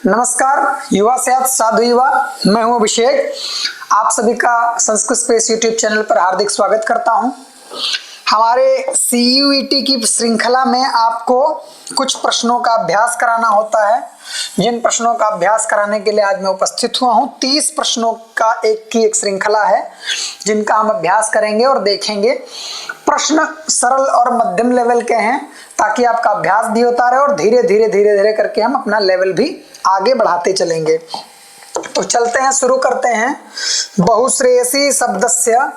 नमस्कार युवा से आज साधु युवा, मैं हूं अभिषेक। आप सभी का संस्कृत स्पेस यूट्यूब चैनल पर हार्दिक स्वागत करता हूं। हमारे CUET की श्रृंखला में आपको कुछ प्रश्नों का अभ्यास कराना होता है। जिन प्रश्नों का अभ्यास कराने के लिए आज मैं उपस्थित हुआ हूं, 30 प्रश्नों का एक श्रृंखला है जिनका हम अभ्यास करेंगे और देखेंगे। प्रश्न सरल और मध्यम लेवल के हैं ताकि आपका अभ्यास भी होता रहे और धीरे धीरे करके हम अपना लेवल भी आगे बढ़ाते चलेंगे। तो चलते हैं, शुरू करते हैं। बहुश्रेयसी शब्दस्य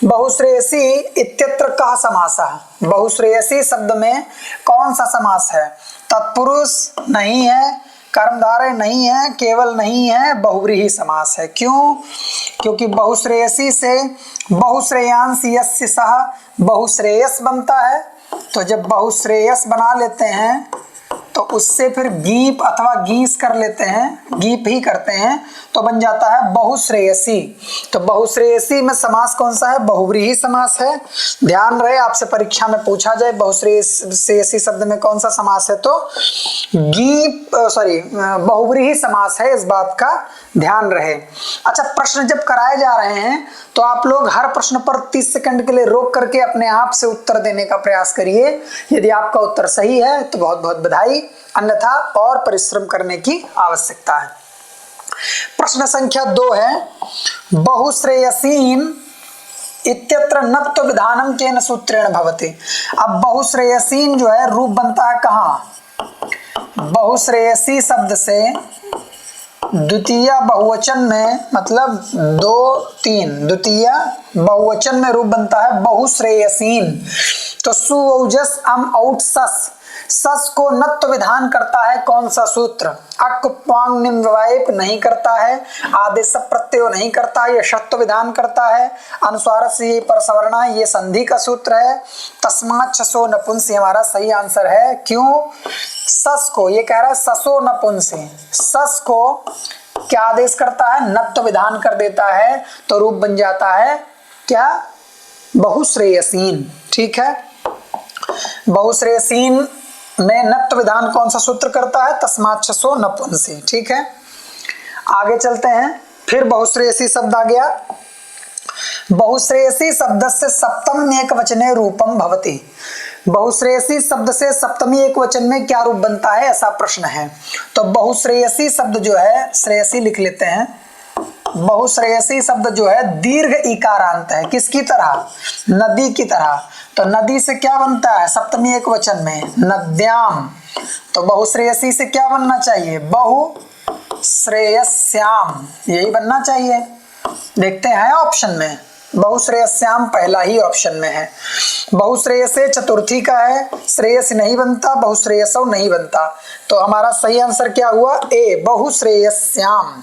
बहुश्रेयसी इत्यत्र कः समासः। बहुश्रेयसी शब्द में कौन सा समास है? तत्पुरुष नहीं है, कर्मधारय नहीं है, केवल नहीं है, बहुव्रीहि समास है। क्यों? क्योंकि बहुश्रेयसी से बहुश्रेयांश यस्य सह बहुश्रेयस बनता है। तो जब बहुश्रेयस बना लेते हैं तो उससे फिर गीप अथवा गीस कर लेते हैं, गीप ही करते हैं, तो बन जाता है बहुश्रेयसी। तो बहुश्रेयसी में समास कौन सा है? बहुव्रीहि समास है। ध्यान रहे, आपसे परीक्षा में पूछा जाए बहुश्रेयसी शब्द में कौन सा समास है, तो बहुव्रीहि समास है, इस बात का ध्यान रहे। अच्छा, प्रश्न जब कराए जा रहे हैं तो आप लोग हर प्रश्न पर 30 सेकंड के लिए रोक करके अपने आप से उत्तर देने का प्रयास करिए। यदि आपका उत्तर सही है तो बहुत बहुत बधाई, अन्यथा और परिश्रम करने की आवश्यकता है। प्रश्न संख्या 2 है, बहुश्रेयसीन इत्यत्र नत्व विधानम केन सूत्रेण भवति। अब बहुश्रेयसीन जो है रूप बनता है कहाँ? बहुश्रेयसी शब्द से द्वितीय बहुवचन में, मतलब 2 3 द्वितीय बहुवचन में रूप बनता है बहुश्रेयसीन। तो सुओजस अम औट सस, सस को नत्व विधान करता है कौन सा सूत्र? अक प्वांग निम्नवायप नहीं करता है, आदेश प्रत्यय नहीं करता है, यह शत्व विधान करता है, अनुस्वार से परसवर्णा, ये संधि का सूत्र है। तस्मात् छसो नपुंसी हमारा सही आंसर है। क्यों? सस को, ये कह रहा है ससो नपुंसी, सस को क्या आदेश करता है? नत्व विधान कर देता है, तो रूप बन जाता है क्या? बहुश्रेयसीन। ठीक है, बहुश्रेयसीन में नत्व विधान कौन सा सूत्र करता है? तस्मात् छसो नपुंसी। ठीक है, आगे चलते हैं। फिर बहुश्रेयसी शब्द आ गया। बहुश्रेयसी शब्द से सप्तम एकवचने रूपम भवति। बहुश्रेयसी शब्द से सप्तमी एकवचन में क्या रूप बनता है, ऐसा प्रश्न है। तो बहुश्रेयसी शब्द जो है, श्रेयसी लिख लेते हैं। बहुश्रेयसी शब्द जो है दीर्घ इकारांत है। किसकी तरह? नदी की तरह। तो नदी से क्या बनता है सप्तमी एकवचन में? नद्याम। तो बहुश्रेयसी से क्या बनना चाहिए? बहुश्रेयस्याम, यही बनना चाहिए। देखते हैं ऑप्शन में, बहुश्रेयस्याम पहला ही ऑप्शन में है। बहुश्रेयसे चतुर्थी का है, श्रेयस नहीं बनता, बहुश्रेयसौ नहीं बनता। तो हमारा सही आंसर क्या हुआ? ए, बहुश्रेयस्याम।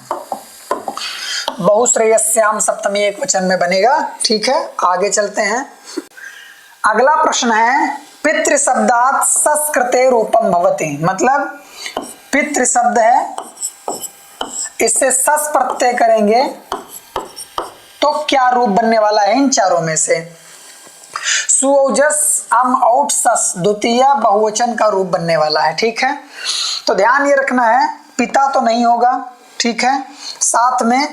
बहुश्रेयस्याम सप्तमी एकवचन में बनेगा। ठीक है, आगे चलते हैं। अगला प्रश्न है, पितृ शब्दात् सस् कृते रूपम भवति। मतलब पितृ शब्द है, इससे सस् प्रत्यय करेंगे तो क्या रूप बनने वाला है इन चारों में से? सुओजस अम औट सस द्वितीय बहुवचन का रूप बनने वाला है। ठीक है, तो ध्यान ये रखना है, पिता तो नहीं होगा। ठीक है, साथ में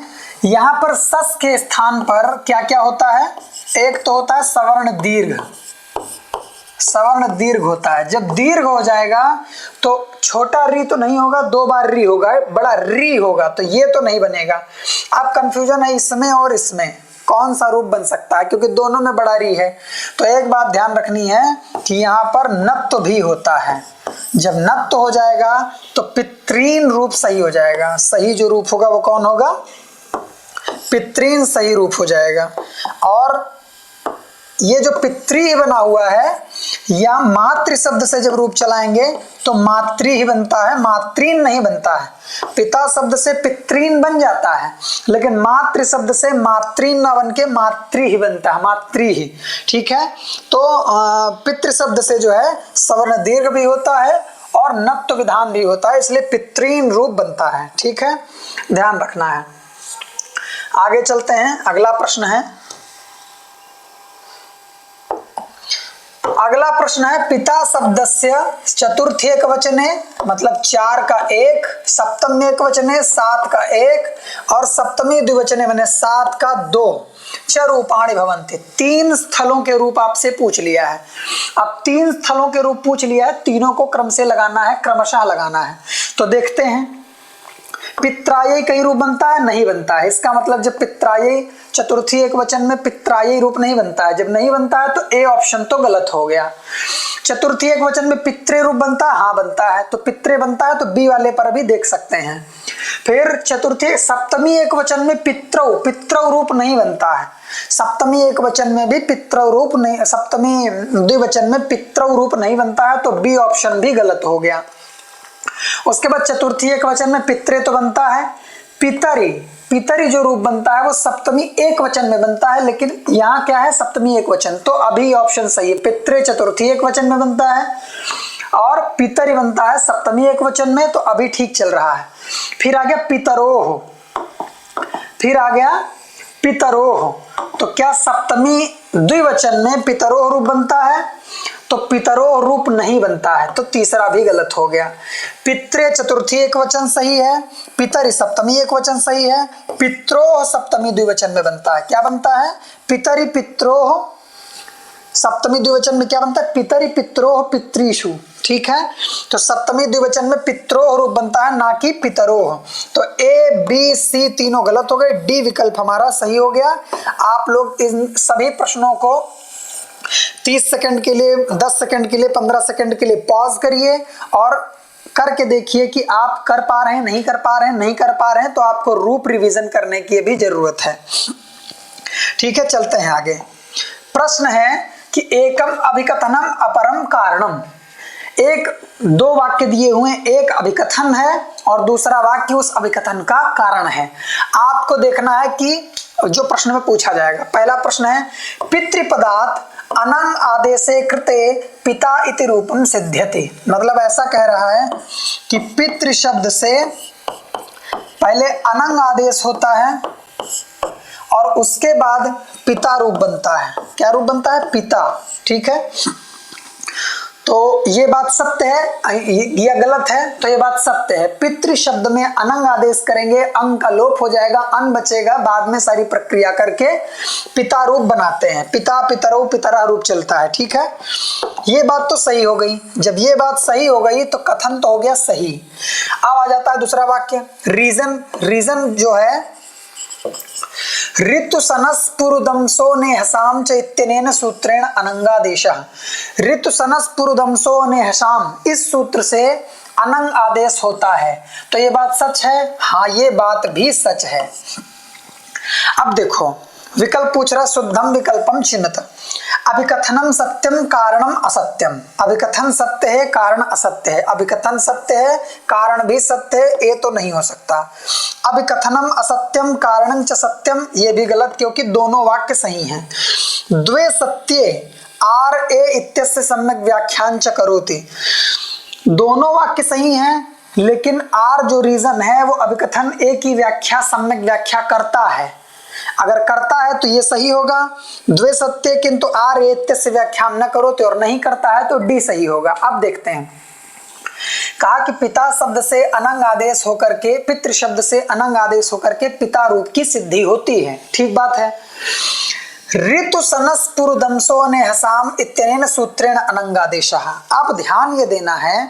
यहाँ पर सस के स्थान पर क्या क्या होता है? एक तो होता है सवर्ण दीर्घ, सवर्ण दीर्घ होता है। जब दीर्घ हो जाएगा तो छोटा री तो नहीं होगा, 2 बार री होगा, बड़ा री होगा, तो ये तो नहीं बनेगा। अब कंफ्यूजन है इसमें और इसमें, कौन सा रूप बन सकता है, क्योंकि दोनों में बड़ा री है। तो एक बात ध्यान रखनी है कि यहाँ पर नत्व भी होता है। जब नत्व हो जाएगा तो पितृन रूप सही हो जाएगा। सही जो रूप होगा वो कौन होगा? पितृन सही रूप हो जाएगा। और ये जो पितृ बना हुआ है, या मातृ शब्द से जब रूप चलाएंगे तो मातृ ही बनता है, मातृन नहीं बनता है। पिता शब्द से पितृन बन जाता है, लेकिन मातृ शब्द से मातृन न बन के मातृ ही बनता है, मातृ ही। ठीक है, तो पितृ शब्द से जो है सवर्ण दीर्घ भी होता है और नत्व विधान भी होता है, इसलिए पितृन रूप बनता है। ठीक है, ध्यान रखना है। आगे चलते हैं, अगला प्रश्न है, अगला प्रश्न है पिता शब्दस्य चतुर्थी एकवचने मतलब 4 का 1, सप्तमी एकवचने 7 का 1 और सप्तमी द्विवचने बने 7 का 2 च रूपाणि भवन्ति। 3 स्थलों के रूप आपसे पूछ लिया है। अब 3 स्थलों के रूप पूछ लिया है, तीनों को क्रम से लगाना है, क्रमशः लगाना है। तो देखते हैं पित्रायी कई रूप बनता है, नहीं बनता है। इसका मतलब जब पित्रायी चतुर्थी एकवचन में पित्रायी रूप नहीं बनता है, जब नहीं बनता है तो ए ऑप्शन तो गलत हो गया। चतुर्थी एकवचन में पित्रे रूप बनता है, हाँ बनता है, तो पित्रे बनता है तो बी वाले पर भी देख सकते हैं। फिर चतुर्थी सप्तमी एकवचन में पित्रौ, पित्रौ रूप नहीं बनता है। सप्तमी एकवचन में भी पित्रौ रूप नहीं, सप्तमी द्विवचन में पित्रौ रूप नहीं बनता है, तो बी ऑप्शन भी गलत हो गया। उसके बाद चतुर्थी एकवचन में पित्रे तो बनता है, पितरी, पितरी जो रूप बनता है वो सप्तमी एकवचन में बनता है, लेकिन यहाँ क्या है सप्तमी एकवचन, तो अभी ऑप्शन सही है। पित्रे चतुर्थी एकवचन में बनता है और पितरी बनता है सप्तमी एकवचन में, तो अभी ठीक चल रहा है। फिर आ गया पितरोह, फिर आ गया पितरोह, तो क्या सप्तमी द्विवचन में पितरोह रूप बनता है, तो पितरोह रूप नहीं बनता है, तो तीसरा भी गलत हो गया। पित्रे चतुर्थी एकवचन सही है, पितरी सप्तमी एकवचन सही है, पित्रोह सप्तमी द्विवचन में बनता है। क्या बनता है, पितरी पित्रोह, सप्तमी द्विवचन में क्या बनता है, पितरी पित्रोह पितृषु, ठीक है। तो सप्तमी द्विवचन में पित्रोह रूप बनता है, ना कि पितरोह। तो ए बी सी तीनों गलत हो गए, डी विकल्प हमारा सही हो गया। आप लोग इन सभी प्रश्नों को 30 सेकंड के लिए, 10 सेकंड के लिए, 15 सेकंड के लिए पॉज करिए और करके देखिए कि आप कर पा रहे हैं, नहीं कर पा रहे हैं। नहीं कर पा रहे हैं तो आपको रूप रिवीजन करने की भी जरूरत है। ठीक है, चलते हैं आगे। प्रश्न है कि एकम अभिकथनम अपरम कारणम। एक दो वाक्य दिए हुए, एक अभिकथन है और दूसरा वाक्य उस अभिकथन का कारण है। आपको देखना है कि जो प्रश्न में पूछा जाएगा। पहला प्रश्न है पितृपदात् अनंग आदेशे कृते पिता इति रूपम सिद्ध्यति। मतलब ऐसा कह रहा है कि पितृ शब्द से पहले अनंग आदेश होता है और उसके बाद पिता रूप बनता है। क्या रूप बनता है, पिता, ठीक है। तो ये बात सत्य है या गलत है, तो ये बात सत्य है। पितृ शब्द में अनंग आदेश करेंगे, अंग का लोप हो जाएगा, अन बचेगा, बाद में सारी प्रक्रिया करके पिता रूप बनाते हैं। पिता पितरो पितरा रूप चलता है, ठीक है। ये बात तो सही हो गई। जब ये बात सही हो गई तो कथन तो हो गया सही। अब आ जाता है दूसरा वाक्य, रीजन। रीजन जो है ऋतु सनस्पुरुदंसो नेहसाम च इत्यनेन सूत्रेण अनंगादेशः। ऋतु सनस्पुरुदंसो नेहसाम, इस सूत्र से अनंग आदेश होता है। तो ये बात सच है, हाँ ये बात भी सच है। अब देखो विकल्प पूछ रहा, शुद्धम विकल्पम चिन्हत। अभिकथनम सत्यम कारणम असत्यम। अभिकथन सत्य है, कारण असत्य है। अभिकथन सत्य है, कारण भी सत्य है, ये तो नहीं हो सकता। अभिकथनम असत्यम कारणं च सत्यम, ये भी गलत, क्योंकि दोनों वाक्य सही हैं। द्वे सत्ये आर ए इत्यस्य सम्यक व्याख्यान च करोति। दोनों वाक्य सही हैं, लेकिन आर जो रीजन है वो अभिकथन ए की व्याख्या, सम्यक व्याख्या करता है। अगर करता है तो ये सही होगा, द्वे सत्य किंतु आर एत्यस्य व्याख्यान न करोति, और नहीं करता है तो डी सही होगा। अब देखते हैं, कहा कि पिता शब्द से अनंग आदेश होकर के, पितृ शब्द से अनंग आदेश होकर के पिता रूप की सिद्धि होती है, ठीक बात है। ऋतु सनस्पुरुदंसो नेहसाम इत्यनेन सूत्रेण अनंगादेशः। अब ध्यान ये देना है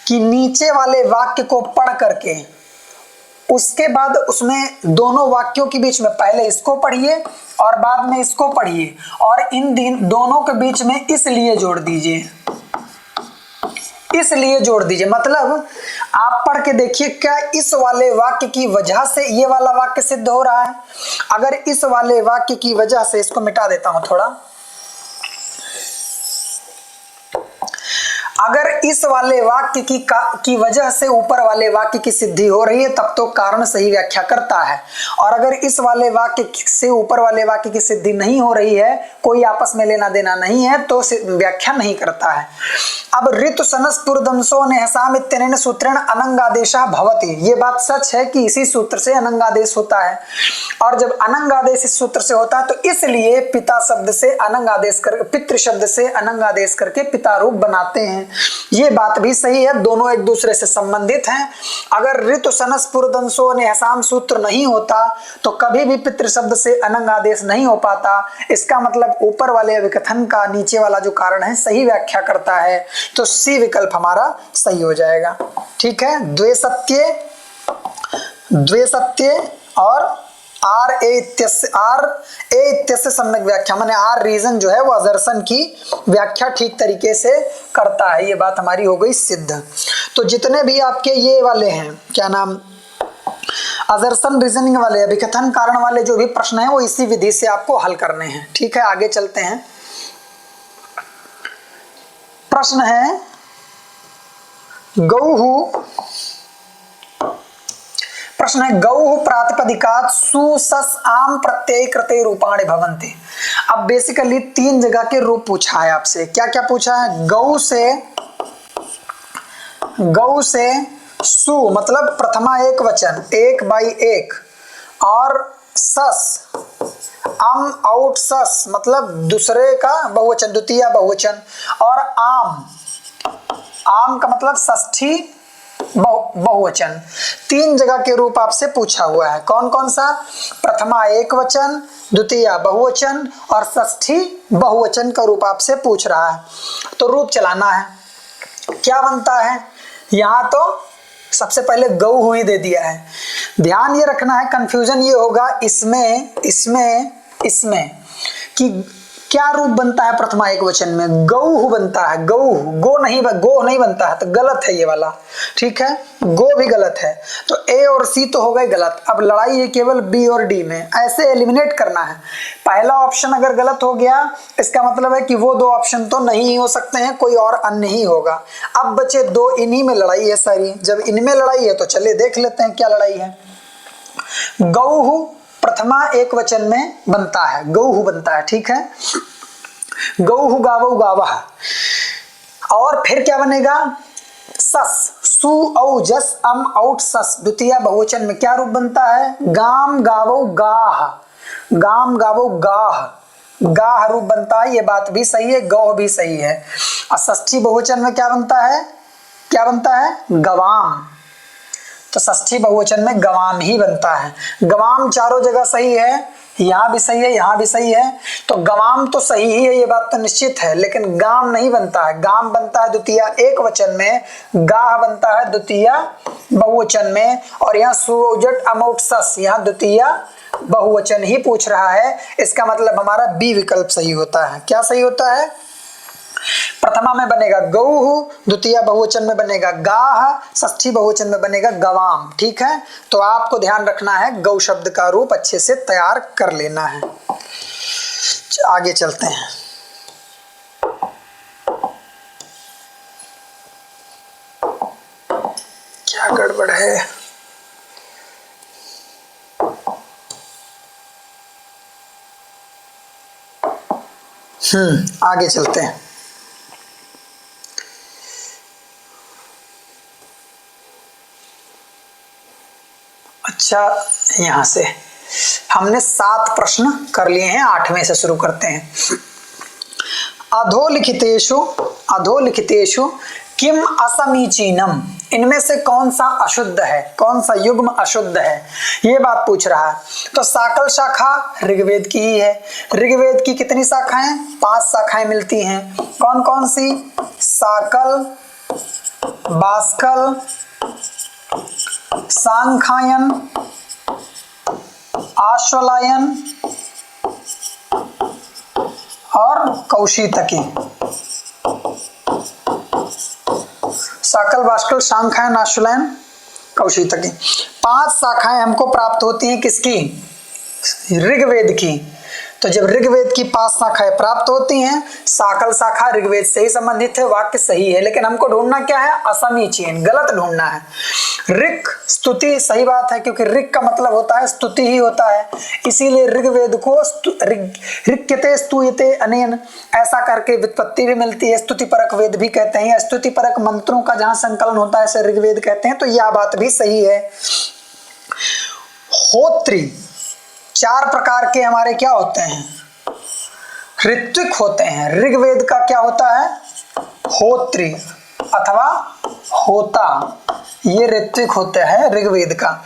कि नीचे वाले वाक्य को पढ़ करके उसके बाद उसमें दोनों वाक्यों के बीच में पहले इसको पढ़िए और बाद में इसको पढ़िए, और इन दोनों के बीच में इसलिए जोड़ दीजिए, इसलिए जोड़ दीजिए। मतलब आप पढ़ के देखिए क्या इस वाले वाक्य की वजह से ये वाला वाक्य सिद्ध हो रहा है। अगर इस वाले वाक्य की वजह से, इसको मिटा देता हूं थोड़ा, अगर इस वाले वाक्य की वजह से ऊपर वाले वाक्य की सिद्धि हो रही है तब तो कारण सही व्याख्या करता है, और अगर इस वाले वाक्य से ऊपर वाले वाक्य की सिद्धि नहीं हो रही है, कोई आपस में लेना देना नहीं है, तो व्याख्या नहीं करता है। अब ऋतु सनस पुरदंसो नेहसाम इत्यनेन सूत्रेण अनंगादेशः भवति, ये बात सच है कि इसी सूत्र से अनंगादेश होता है, और जब अनंगादेश इस सूत्र से होता है तो इसलिए पिता शब्द से अनंगादेश कर पितृ शब्द से अनंगादेश करके पिता रूप बनाते हैं। ये बात भी सही है, दोनों एक दूसरे से संबंधित हैं। अगर ऋतु सनस पुरदंसो नेहसाम सूत्र नहीं होता तो कभी भी पितृ शब्द से अनंग आदेश नहीं हो पाता। इसका मतलब ऊपर वाले विकथन का नीचे वाला जो कारण है सही व्याख्या करता है, तो सी विकल्प हमारा सही हो जाएगा। ठीक है, द्वे सत्य और आर ए इत्यस्य सम्यक व्याख्या, माने आर रीजन जो है वो अजर्सन की व्याख्या ठीक तरीके से करता है, ये बात हमारी हो गई सिद्ध। तो जितने भी आपके ये वाले हैं, क्या नाम, अजर्सन रीजनिंग वाले, विकथन कारण वाले जो भी प्रश्न हैं वो इसी विधि से आपको हल करने हैं। ठीक है, आगे चलते हैं। प्रश्न है गौः प्रातिपदिकात् सु सस आम प्रत्यय कृते रूपाणि भवन्ति। अब बेसिकली 3 जगह के रूप पूछा है आपसे। क्या क्या पूछा है? गौ से सु मतलब प्रथमा एक वचन 1 बाई 1, और सस अम आउट सस मतलब दूसरे का बहुवचन, द्वितीय बहुवचन, और आम का मतलब षष्ठी बहुवचन। 3 जगह के रूप आपसे पूछा हुआ है। कौन कौन सा? प्रथमा एक वचन, द्वितीय बहुवचन और षष्ठी बहुवचन का रूप आपसे पूछ रहा है। तो रूप चलाना है। क्या बनता है? यहाँ तो सबसे पहले गौ हुई दे दिया है। ध्यान ये रखना है, कंफ्यूजन ये होगा इसमें कि क्या रूप बनता है प्रथमा एक वचन में? गौ बनता है, गो नहीं बनता है, तो गलत है ये वाला। ठीक है, गो भी गलत है, तो ए और सी तो हो गए गलत। अब लड़ाई है केवल बी और डी में, ऐसे एलिमिनेट करना है। पहला ऑप्शन अगर गलत हो गया इसका मतलब है कि वो 2 ऑप्शन तो नहीं हो सकते हैं, कोई और अन्य ही होगा। अब बचे 2, इन्हीं में लड़ाई है सारी। जब इनमें लड़ाई है तो चलिए देख लेते हैं क्या लड़ाई है। गौ प्रथमा एक वचन में बनता है, गौहु बनता है। ठीक है, गौहु गावौ गावः, और फिर क्या बनेगा? सस सु औ जस अम आउट सस, द्वितीय बहुवचन में क्या रूप बनता है? गाम गावौ गाह, गाम गावौ गाह, गाह रूप बनता है। ये बात भी सही है, गौ भी सही है। और षष्ठी बहुवचन में क्या बनता है? गवाम, तो षष्ठी बहुवचन में गवाम ही बनता है। गवाम चारों जगह सही है, यहाँ भी सही है, यहाँ भी सही है, तो गवाम तो सही ही है, ये बात तो निश्चित है। लेकिन गाम नहीं बनता है, गाम बनता है द्वितीय एक वचन में, गाह बनता है द्वितीय बहुवचन में, और यहाँ सुजट अमौट सस, यहाँ द्वितीय बहुवचन ही पूछ रहा है। इसका मतलब हमारा बी विकल्प सही होता है। क्या सही होता है? प्रथमा में बनेगा गौहु, द्वितीय बहुवचन में बनेगा गाह, षष्ठी बहुवचन में बनेगा गवाम। ठीक है, तो आपको ध्यान रखना है, गौ शब्द का रूप अच्छे से तैयार कर लेना है। आगे चलते हैं। क्या गड़बड़ है? आगे चलते हैं। अच्छा, यहां से हमने 7 प्रश्न कर लिए हैं, 8वें से शुरू करते हैं। अधोलिखितेषु किम असमीचीनम, इनमें से कौन सा अशुद्ध है, कौन सा युग्म अशुद्ध है, ये बात पूछ रहा है। तो साकल शाखा ऋग्वेद की ही है। ऋग्वेद की कितनी शाखाएं? 5 शाखाएं मिलती हैं। कौन कौन सी? साकल, बाष्कल, सांख्यायन, आश्वलायन और कौशितकी। साकल, बाष्कल, सांख्यायन, आश्वलायन, कौशितकी, 5 शाखाएं हमको प्राप्त होती हैं। किसकी? ऋग्वेद की। तो जब ऋग्वेद की 5 शाखाएं प्राप्त होती हैं, साकल शाखा ऋग्वेद से ही संबंधित है, वाक्य सही है, लेकिन हमको ढूंढना क्या है, असमीचीन, गलत ढूंढना है। ऋक स्तुति सही बात है, क्योंकि ऋक का मतलब होता है स्तुति ही होता है, इसीलिए ऋग्वेद को ऋक्यते स्तूयते अनेन ऐसा करके व्युत्पत्ति भी मिलती है, स्तुति परक वेद भी कहते हैं, स्तुति परक मंत्रों का जहां संकलन होता है इसे ऋग्वेद कहते हैं, तो यह बात भी सही है। होत्री 4 प्रकार के हमारे क्या होते हैं, ऋत्विक होते हैं। ऋग्वेद का क्या होता है, होत्री अथवा होता, ये ऋत्विक होते हैं ऋग्वेद का।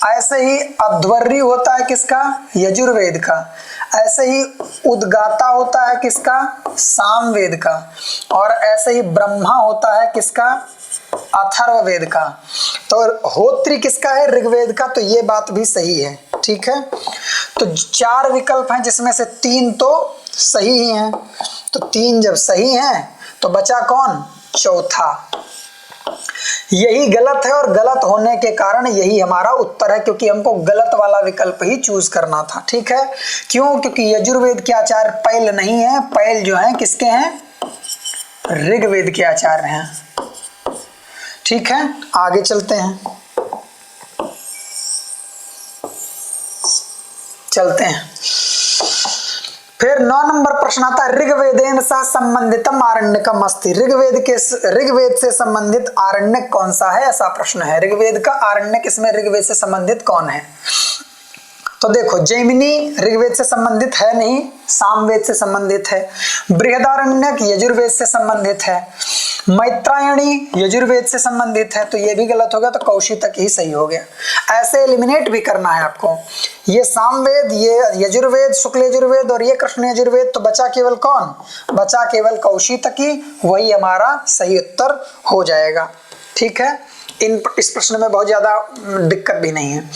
ऐसे ही अध्वर्यु होता है किसका, यजुर्वेद का। ऐसे ही उद्गाता होता है किसका, सामवेद का। और ऐसे ही ब्रह्मा होता है किसका, अथर्ववेद का। तो होत्री किसका है, ऋग्वेद का, तो ये बात भी सही है। ठीक है, तो 4 विकल्प हैं जिसमें से 3 तो सही ही हैं, तो 3 जब सही हैं तो बचा कौन, चौथा। यही गलत है और गलत होने के कारण यही हमारा उत्तर है, क्योंकि हमको गलत वाला विकल्प ही चूज करना था। ठीक है, क्यों, क्योंकि यजुर्वेद के आचार्य पैल नहीं है, पैल जो है किसके हैं, ऋग्वेद के आचार्य हैं। ठीक है, आगे चलते हैं, फिर 9 नंबर प्रश्न आता है, ऋग्वेदेन सह संबंधितम आरण्यकम अस्ति। ऋग्वेद से संबंधित आरण्यक कौन सा है, ऐसा प्रश्न है। ऋग्वेद का आरण्यक इसमें ऋग्वेद से संबंधित कौन है, तो देखो जैमिनी ऋग्वेद से संबंधित है नहीं, सामवेद से संबंधित है। बृहदारण्यक यजुर्वेद से संबंधित है। मैत्रायणी यजुर्वेद से संबंधित है, तो ये भी गलत हो गया, तो कौशितक ही सही हो गया। ऐसे एलिमिनेट भी करना है आपको, ये सामवेद, ये यजुर्वेद, शुक्ल यजुर्वेद और ये कृष्ण यजुर्वेद, तो बचा केवल कौन, बचा केवल कौशितकी, वही हमारा सही उत्तर हो जाएगा। ठीक है, इस प्रश्न में बहुत ज्यादा दिक्कत भी नहीं है,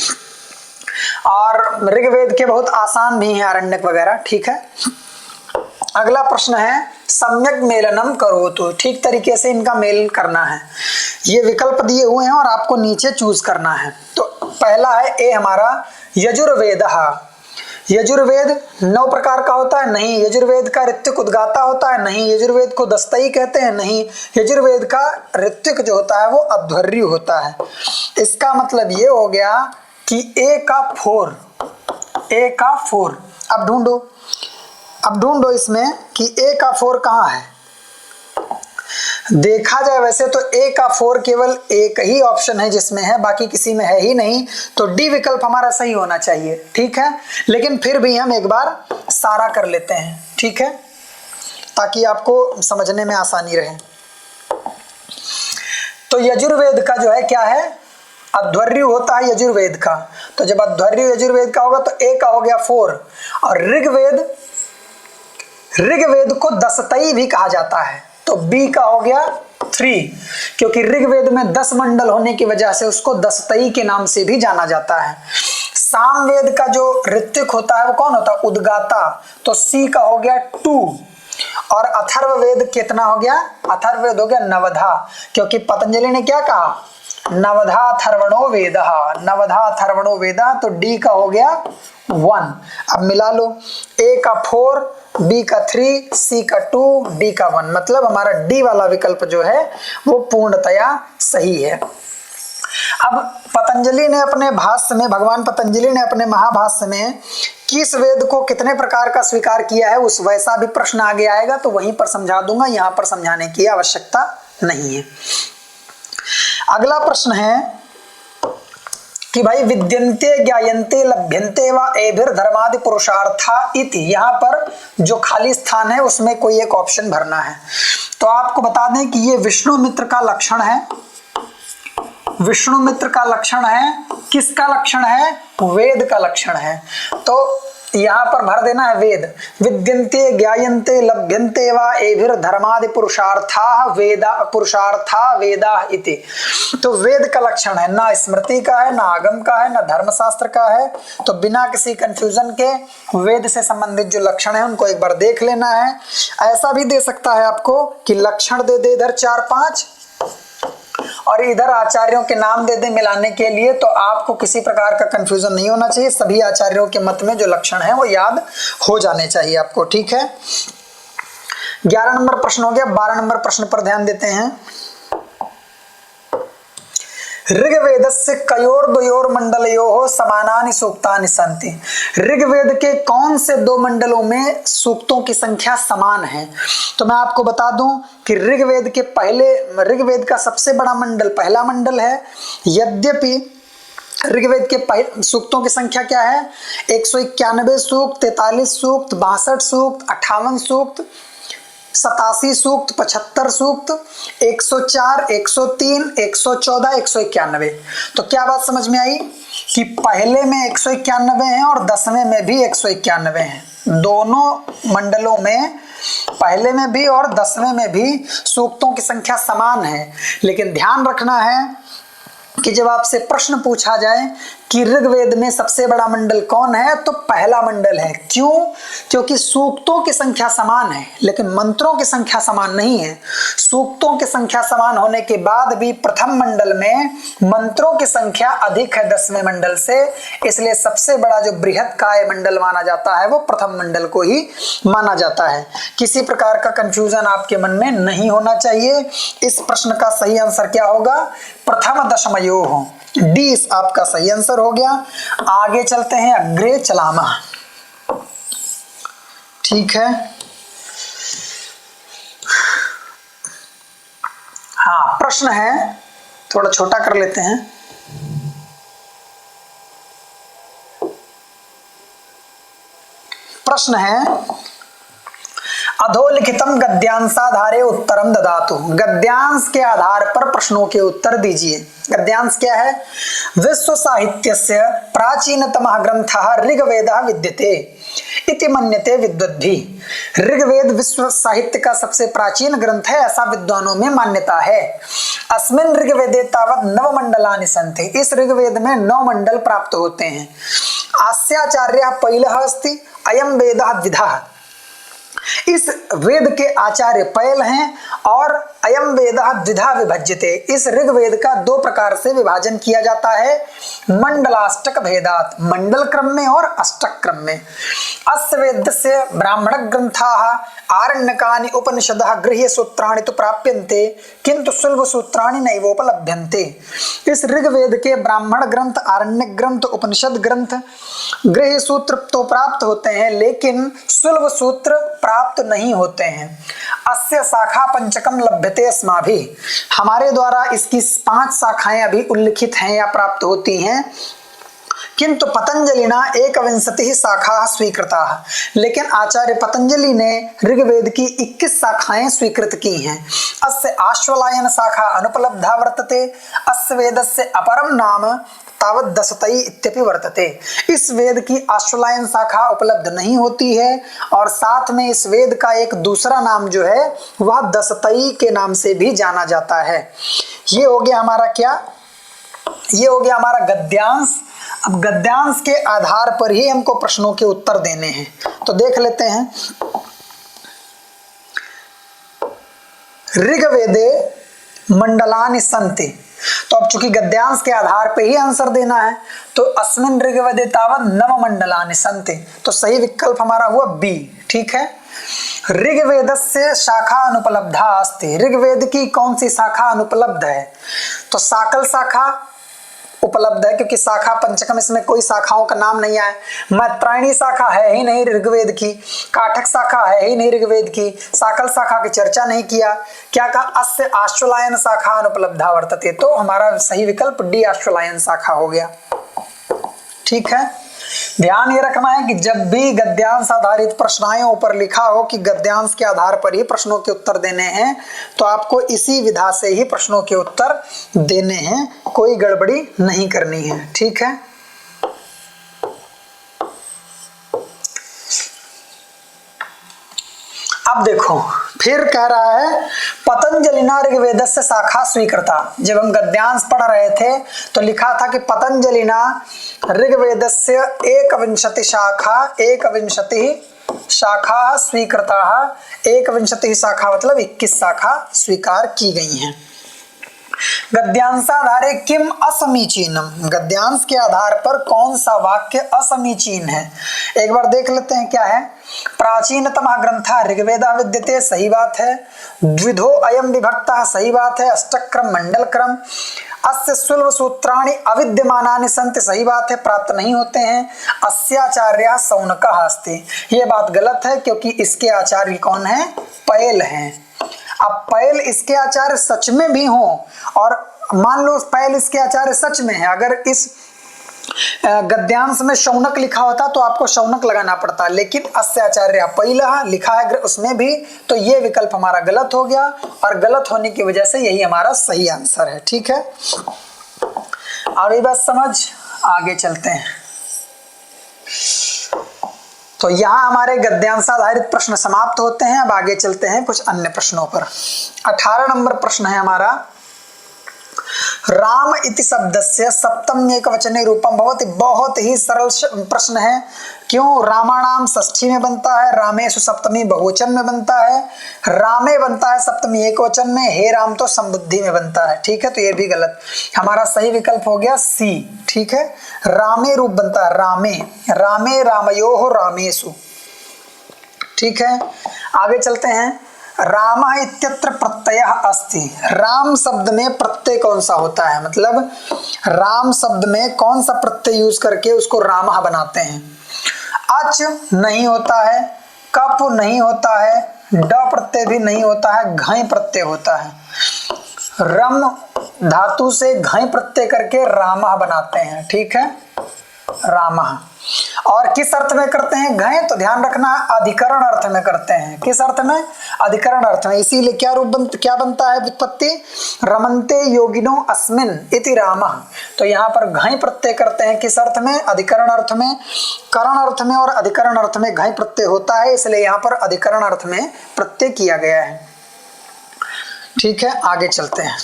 और ऋग्वेद के बहुत आसान भी हैं आरण्यक वगैरह। ठीक है, अगला प्रश्न है, सम्यक मेलनम करो, तो ठीक तरीके से इनका मेल करना है। ये विकल्प दिए हुए हैं और आपको नीचे चूज करना है। तो पहला है ए हमारा यजुर्वेद। यजुर्वेद 9 प्रकार का होता है, नहीं। यजुर्वेद का ऋत्विक उद्गाता होता है, नहीं। यजुर्वेद को दस्तई कहते हैं, नहीं। यजुर्वेद का ऋत्विक जो होता है वो अध्वर्यु होता है। इसका मतलब ये हो गया कि ए का 4, अब ढूंढो इसमें कि ए का 4 कहाँ है। देखा जाए वैसे तो ए का 4 केवल एक ही ऑप्शन है जिसमें है, बाकी किसी में है ही नहीं, तो डी विकल्प हमारा सही होना चाहिए। ठीक है, लेकिन फिर भी हम एक बार सारा कर लेते हैं। ठीक है, ताकि आपको समझने में आसानी रहे। तो यजुर्वेद का जो है क्या है, अध्वर्यु होता है यजुर्वेद का, तो जब अध्वर्यु यजुर्वेद का होगा तो ए का हो गया 4, और ऋग्वेद को दस्तई भी कहा जाता है, तो बी का हो गया 3, क्योंकि ऋग्वेद में 10 मंडल होने की वजह से उसको दस्तई के नाम से भी जाना जाता है। सामवेद का जो ऋत्विक होता है वो कौन होता है, उद्गाता, तो सी का हो गया 2, और अथर्ववेद कितना हो गया, अथर्ववेद हो गया 9, क्योंकि पतंजलि ने क्या कहा, नवधाथर्वणो वेदा, तो डी का हो गया 1। अब मिला लो, ए का 4, बी का 3, सी का 2, डी का 1, मतलब हमारा डी वाला विकल्प जो है वो पूर्णतया सही है। अब पतंजलि ने अपने भाष्य में, भगवान पतंजलि ने अपने महाभाष्य में किस वेद को कितने प्रकार का स्वीकार किया है, उस वैसा भी प्रश्न आगे आएगा, तो वहीं पर समझा दूंगा, यहाँ पर समझाने की आवश्यकता नहीं है। अगला प्रश्न है कि भाई विद्यन्ते ज्ञायन्ते लभ्यन्ते व एभिर धर्मादि पुरुषार्था इति, यहाँ पर जो खाली स्थान है उसमें कोई एक ऑप्शन भरना है। तो आपको बता दें कि ये विष्णुमित्र का लक्षण है। विष्णुमित्र का लक्षण है, किसका लक्षण है, वेद का लक्षण है। तो यहाँ पर भर देना है वेद, विद्यन्ते ज्ञायन्ते लभ्यन्ते व एभिर धर्मादि पुरुषार्था वेदा इति। तो वेद का लक्षण है, ना स्मृति का है, ना आगम का है, ना धर्मशास्त्र का है, तो बिना किसी कंफ्यूजन के वेद से संबंधित जो लक्षण है उनको एक बार देख लेना है। ऐसा भी दे सकता है आपको कि लक्षण दे दे इधर 4-5 और इधर आचार्यों के नाम दे दे मिलाने के लिए, तो आपको किसी प्रकार का कंफ्यूजन नहीं होना चाहिए। सभी आचार्यों के मत में जो लक्षण है वो याद हो जाने चाहिए आपको, ठीक है। 11 नंबर प्रश्न हो गया। 12 नंबर प्रश्न पर ध्यान देते हैं। ऋग्वेदस्य कयोर्द्वयोर मंडलयोः समानानि सूक्तानि सन्ति। ऋग्वेद के कौन से दो मंडलों में सूक्तों की संख्या समान है? तो मैं आपको बता दूं कि ऋग्वेद का सबसे बड़ा मंडल पहला मंडल है। यद्यपि ऋग्वेद के पहले सूक्तों की संख्या क्या है? 191 सूक्त, 43 सूक्त, 62 सूक्त, 58 सूक्त, 87 सूक्त, 75 सूक्त, 104, 103, 114, 191। तो क्या बात समझ में आई कि पहले में 191 है और 10वें में भी 191 है। दोनों मंडलों में, पहले में भी और 10वें में भी सूक्तों की संख्या समान है। लेकिन ध्यान रखना है कि जब आपसे प्रश्न पूछा जाए कि ऋग्वेद में सबसे बड़ा मंडल कौन है, तो पहला मंडल है। क्यों? क्योंकि सूक्तों की संख्या समान है लेकिन मंत्रों की संख्या समान नहीं है। सूक्तों की संख्या समान होने के बाद भी प्रथम मंडल में मंत्रों की संख्या अधिक है 10वें मंडल से, इसलिए सबसे बड़ा जो बृहत काय मंडल माना जाता है वो प्रथम मंडल को ही माना जाता है। किसी प्रकार का कंफ्यूजन आपके मन में नहीं होना चाहिए। इस प्रश्न का सही आंसर क्या होगा? प्रथम दशमयोः, डी आपका सही आंसर हो गया। आगे चलते हैं, अग्रे चलामः, ठीक है। हाँ, प्रश्न है, थोड़ा छोटा कर लेते हैं। प्रश्न है, अधोलिखितम गद्यांशाधारे उत्तरम ददातु। गद्यांश के आधार पर प्रश्नों के उत्तर दीजिए। गद्यांश क्या है? विश्व साहित्यस्य प्राचीनतमः ग्रंथः ऋग्वेदः विद्यते इति मन्यते विद्वद्भिः। ऋग्वेद विश्व साहित्य का सबसे प्राचीन ग्रंथ है, ऐसा विद्वानों में मान्यता है। अस्मिन् ऋग्वेदे तावत् नवमंडलानि सन्ति। इस ऋग्वेद में 9 मंडल प्राप्त होते हैं। आस्याचार्यः पैलः अस्ति, अयं वेदः द्विधः। इस वेद के आचार्य पैल हैं और अयम वेदः द्विधा विभज्यते। इस ऋग्वेद का 2 प्रकार से विभाजन किया जाता है, मंडलाष्टक भेदात, मंडल क्रम में और अष्टक क्रम में। अस्य वेदस्य ब्राह्मण ग्रंथाः आरण्यकानि उपनिषदः गृह्य सूत्राणि तो प्राप्यन्ते किंतु सुलभ सूत्राणि नैवोपलभ्यन्ते। इस ऋग्वेद के ब्राह्मण ग्रंथ, आरण्य ग्रंथ, उपनिषद ग्रंथ, गृह्य सूत्र तो प्राप्त होते हैं लेकिन सुलभ सूत्र प्राप्त नहीं होते हैं। अस्य शाखा पंचकम लभ्यते अस्माभिः। हमारे द्वारा इसकी 5 शाखाएं अभी उल्लिखित हैं या प्राप्त होती हैं। किंतु पतंजलिना 21 शाखा स्वीकृता। लेकिन आचार्य पतंजलि ने ऋग्वेद की 21 शाखाएं स्वीकृत की हैं। अस्य आश्वलायन शाखा अनुपलब्धा वर्तते। अस्य वेदस्य अपरम नाम तावत दशतई इत्यपि वर्तते। इस वेद की आश्वलायन शाखा उपलब्ध नहीं होती है और साथ में इस वेद का एक दूसरा नाम जो है वह दशतई के नाम से भी जाना जाता है। ये हो गया हमारा क्या? ये हो गया हमारा गद्यांश। अब गद्यांश के आधार पर ही हमको प्रश्नों के उत्तर देने हैं, तो देख लेते हैं। ऋग्वेदे मंडलानि सन्ति। तो अब चूंकि गद्यांश के आधार पे ही आंसर देना है, तो अस्मिन् ऋग्वेदे तावत् नवमंडलानि सन्ति। तो सही विकल्प हमारा हुआ बी, ठीक है। ऋग्वेदस्य शाखा अनुपलब्धा अस्ति। ऋग्वेद की कौन सी शाखा अनुपलब्ध है? तो साकल शाखा उपलब्ध है, क्योंकि शाखा पंचकम, इसमें कोई शाखाओं का नाम नहीं आया। मैत्रायणी शाखा है ही नहीं ऋग्वेद की, काठक शाखा है ही नहीं ऋग्वेद की, साकल शाखा की चर्चा नहीं किया। क्या कहा? अस्य आश्वलायन शाखा अनुपलब्धा वर्तते। तो हमारा सही विकल्प डी आश्वलायन शाखा हो गया, ठीक है। ध्यान ये रखना है कि जब भी गद्यांश आधारित प्रश्न आए, ऊपर लिखा हो कि गद्यांश के आधार पर ही प्रश्नों के उत्तर देने हैं, तो आपको इसी विधा से ही प्रश्नों के उत्तर देने हैं, कोई गड़बड़ी नहीं करनी है, ठीक है। अब देखो, फिर कह रहा है पतंजलिना ऋग्वेदस्य शाखा स्वीकृता। जब हम गद्यांश पढ़ रहे थे तो लिखा था कि पतंजलिना ऋग्वेदस्य 21 शाखा स्वीकृता। 21 शाखा मतलब 21 शाखा स्वीकार की गई हैं। गद्यांशाधारे किम असमीचीनम, गद्यांश के आधार पर कौन सा वाक्य असमीचीन है। एक बार देख लेते हैं क्या है। प्राचीनतम ग्रंथ ऋग्वेदा विद्यते, सही बात है। द्विधो अयम विभक्ता, सही बात है। अष्टक्रम मंडल क्रम, अस्य सुलभ सूत्राणि अविद्यमानानि सन्ति, सही बात है, प्राप्त नहीं होते हैं। अस्याचार्य शौनकः अस्ति, ये बात गलत है क्योंकि इसके आचार्य कौन है, पैल हैं। अब पैल इसके आचार्य सच में भी हों और मान लो पैल इसके आचार्य सच में है, अगर इस गद्यांश में शौनक लिखा होता तो आपको शौनक लगाना पड़ता, लेकिन अस्याचार्य पैलः लिखा है उसमें भी, तो ये विकल्प हमारा गलत हो गया और गलत होने की वजह से यही हमारा सही आंसर है। ठीक है, अभी बस समझ, आगे चलते हैं। तो यहाँ हमारे गद्यांशाधारित प्रश्न समाप्त होते हैं। अब आगे चलते हैं कुछ अन्य प्रश्नों पर। 18 नंबर प्रश्न है हमारा, राम इति शब्दस्य सप्तमी एकवचने रूपम भवति। बहुत ही सरल प्रश्न है। क्यों? रामाणाम षष्ठी में बनता है, रामेषु सप्तमी बहुवचन में बनता है, रामे बनता है सप्तमी एकवचन में, हे राम तो संबुद्धि में बनता है। ठीक है, तो ये भी गलत। हमारा सही विकल्प हो गया सी। ठीक है, रामे रूप बनता है रामे, रामे रामयोः रामेषु। ठीक है, आगे चलते हैं। रामः इत्यत्र प्रत्ययः अस्ति, राम शब्द में प्रत्यय कौन सा होता है, मतलब राम शब्द में कौन सा प्रत्यय यूज करके उसको रामः बनाते हैं। अच नहीं होता है, कप नहीं होता है, ड प्रत्यय भी नहीं होता है, घय प्रत्यय होता है। रम धातु से घय प्रत्यय करके रामः बनाते हैं। ठीक है, रामः। और किस अर्थ में करते हैं घय, तो ध्यान रखना अधिकरण अर्थ में करते हैं। किस अर्थ में? अधिकरण अर्थ में। इसीलिए क्या क्या बनता है व्युत्पत्ति, रमन्ते योगिनो अस्मिन् इति रामः। तो यहाँ पर घय प्रत्यय करते हैं किस अर्थ में, अधिकरण अर्थ में। करण अर्थ में और अधिकरण अर्थ में घय प्रत्यय होता है, इसलिए यहाँ पर अधिकरण अर्थ में प्रत्यय किया गया है। ठीक है, आगे चलते हैं।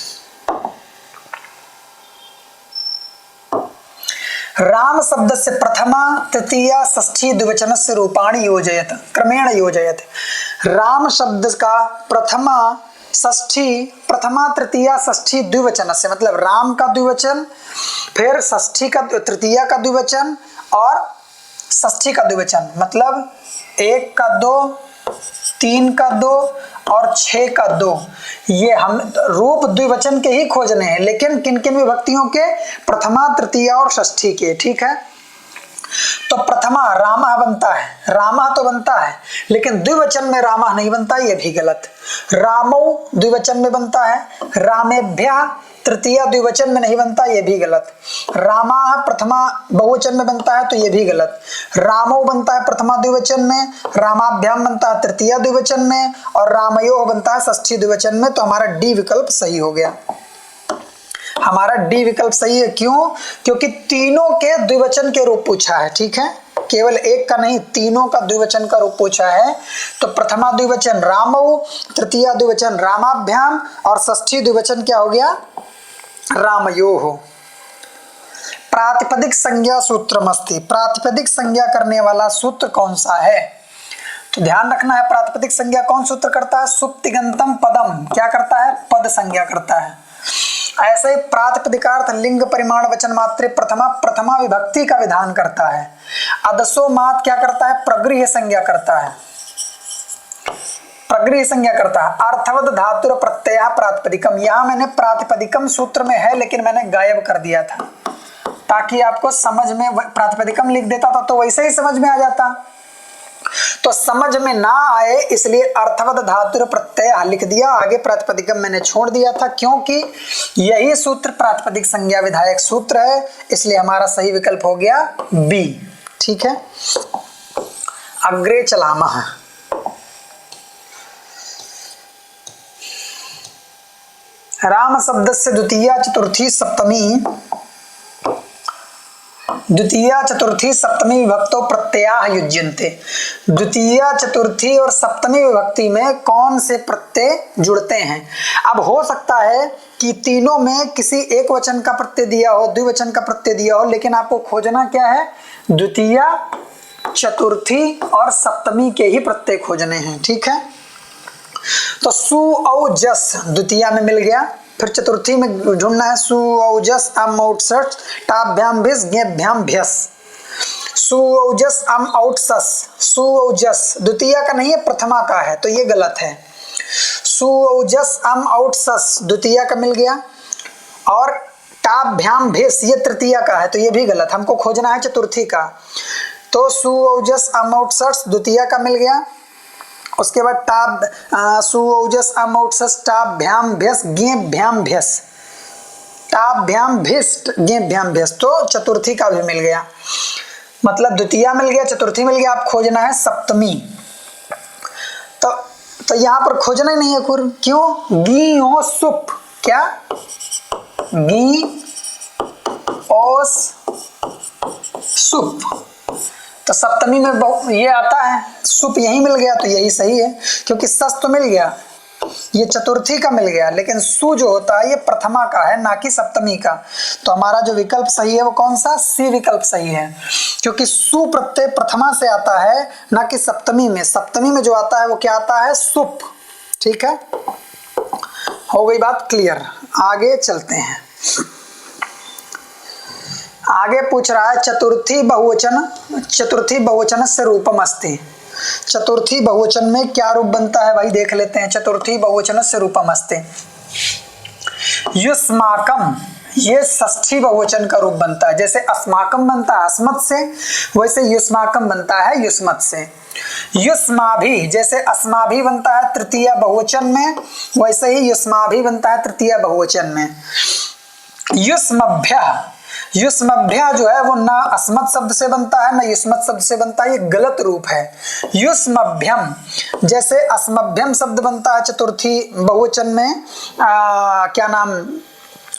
राम शब्द से प्रथमा तृतीया षष्ठी द्विवचनस्य रूपाणि योजयत, क्रमेण योजयत। राम शब्द का प्रथमा षष्ठी, प्रथमा तृतीया षष्ठी द्विवचनस्य, मतलब राम का द्विवचन, फिर षष्ठी का, तृतीया का द्विवचन और षष्ठी का द्विवचन, मतलब 1 का 2, 3 का 2 और 6 का 2। ये हम रूप द्विवचन के ही खोजने हैं, लेकिन किन किन विभक्तियों के, प्रथमा तृतीया और षष्ठी के। ठीक है, तो प्रथमा रामः बनता है, रामः तो बनता है, लेकिन द्विवचन में रामः नहीं बनता, ये भी गलत। रामौ द्विवचन में बनता है, रामेभ्यः तृतीया द्विवचन में नहीं बनता, ये भी गलत। रामाः प्रथमा बहुवचन में बनता है, तो ये भी गलत। रामौ बनता है प्रथमा द्विवचन में, रामाभ्याम बनता है तृतीया द्विवचन में और रामयोः बनता है षष्ठी द्विवचन में। तो हमारा डी विकल्प सही हो गया। हमारा डी विकल्प सही है। क्यों? क्योंकि तीनों के द्विवचन के रूप पूछा है। ठीक है, केवल एक का नहीं, तीनों का द्विवचन का रूप पूछा है। तो प्रथमा द्विवचन रामौ, तृतीया द्विवचन रामाभ्याम और षष्ठी द्विवचन क्या हो गया, रामयोः। प्रातिपदिक संज्ञा सूत्रमस्ति, प्रातिपदिक संज्ञा करने वाला सूत्र कौन सा है, तो ध्यान रखना है। प्रातिपदिक संज्ञा कौन सूत्र करता है, सुप्तिगंतम पदम, क्या करता है, पद संज्ञा करता है। ऐसे ही प्रातिपदिकार्थ लिंग परिमाण वचन मात्रे प्रथमा विभक्ति का विधान करता है। अदसो मात क्या करता है, प्रगृह्य संज्ञा करता है, प्रगृह्य संज्ञा करता है। अर्थवद धातुर प्रत्यय प्रातिपदिकम, यहाँ मैंने प्रातिपदिकम सूत्र में है लेकिन मैंने गायब कर दिया था ताकि आपको समझ में, प्रातिपदिकम लिख देता था तो वैसे ही समझ में आ जाता, तो समझ में ना आए इसलिए अर्थवद धातुर प्रत्यय लिख दिया, आगे प्रातिपदिकम मैंने छोड़ दिया था, क्योंकि यही सूत्र प्रातिपदिक संज्ञा विधायक सूत्र है, इसलिए हमारा सही विकल्प हो गया बी। ठीक है, अग्रे चलामः। राम शब्द से द्वितीया चतुर्थी सप्तमी, द्वितीया चतुर्थी सप्तमी विभक्तों प्रत्ययाः युज्यन्ते। द्वितीया चतुर्थी और सप्तमी विभक्ति में कौन से प्रत्यय जुड़ते हैं। अब हो सकता है कि तीनों में किसी एक वचन का प्रत्यय दिया हो, द्विवचन का प्रत्यय दिया हो, लेकिन आपको खोजना क्या है, द्वितीया चतुर्थी और सप्तमी के ही प्रत्यय खोजने हैं। ठीक है, तो सु औ जस द्वितीया में मिल गया, फिर चतुर्थी में ढूंढना है सु औजस अम औटसठ टाभ्याम भिस ज्ञभ्याम भ्यस। सुऔजस अम औटसस, सुऔजस द्वितीय का नहीं है प्रथमा का है तो ये गलत है। सुऔजस अम औटसस द्वितीय का मिल गया, और टाभ्याम भेस ये तृतीय का है तो ये भी गलत, हमको खोजना है चतुर्थी का। तो सुऔजस अम औटसस द्वितीय का मिल गया, उसके बाद सुऔजस अम औटसस टाभ्याम भेस ज्ञभ्याम भ्यस, टाभ्याम भिस्ट ज्ञभ्याम भ्यस, तो चतुर्थी का भी मिल गया। मतलब द्वितीय मिल गया, चतुर्थी मिल गया, आप खोजना है सप्तमी। तो यहां पर खोजना ही नहीं है कुर, क्यों? गी ओ सुप, क्या? गी ओस सुप, तो सप्तमी में ये आता है, सुप यही मिल गया तो यही सही है, क्योंकि सस तो मिल गया, ये चतुर्थी का मिल गया, लेकिन सु जो होता है ये प्रथमा का है ना कि सप्तमी का। तो हमारा जो विकल्प सही है वो कौन सा? सी विकल्प सही है, क्योंकि सु प्रत्यय प्रथमा से आता है ना कि सप्तमी में। सप्तमी में जो आता है वो क्या आता है? सुप। ठीक है, हो गई बात क्लियर। आगे चलते हैं। आगे पूछ रहा है चतुर्थी बहुवचन से रूपम अस्ति। चतुर्थी बहुवचन में क्या रूप बनता है भाई, देख लेते हैं। चतुर्थी बहुवचन से रूपम अस्ति, युष्माकम, ये षष्ठी बहुवचन का रूप बनता है। जैसे अस्माकम बनता है अस्मत् से, वैसे युष्माकम बनता है युष्मत् से। युष्माभि, जैसे अस्माभि बनता है तृतीय बहुवचन में, वैसे ही युष्माभि बनता है तृतीय बहुवचन में। युष्मभ्य, युष्मभ्य जो है वो ना अस्मत् शब्द से बनता है ना युष्मत् शब्द से बनता है, ये गलत रूप है। युष्मभ्यम, जैसे अस्मभ्यम शब्द बनता है चतुर्थी बहुवचन में क्या नाम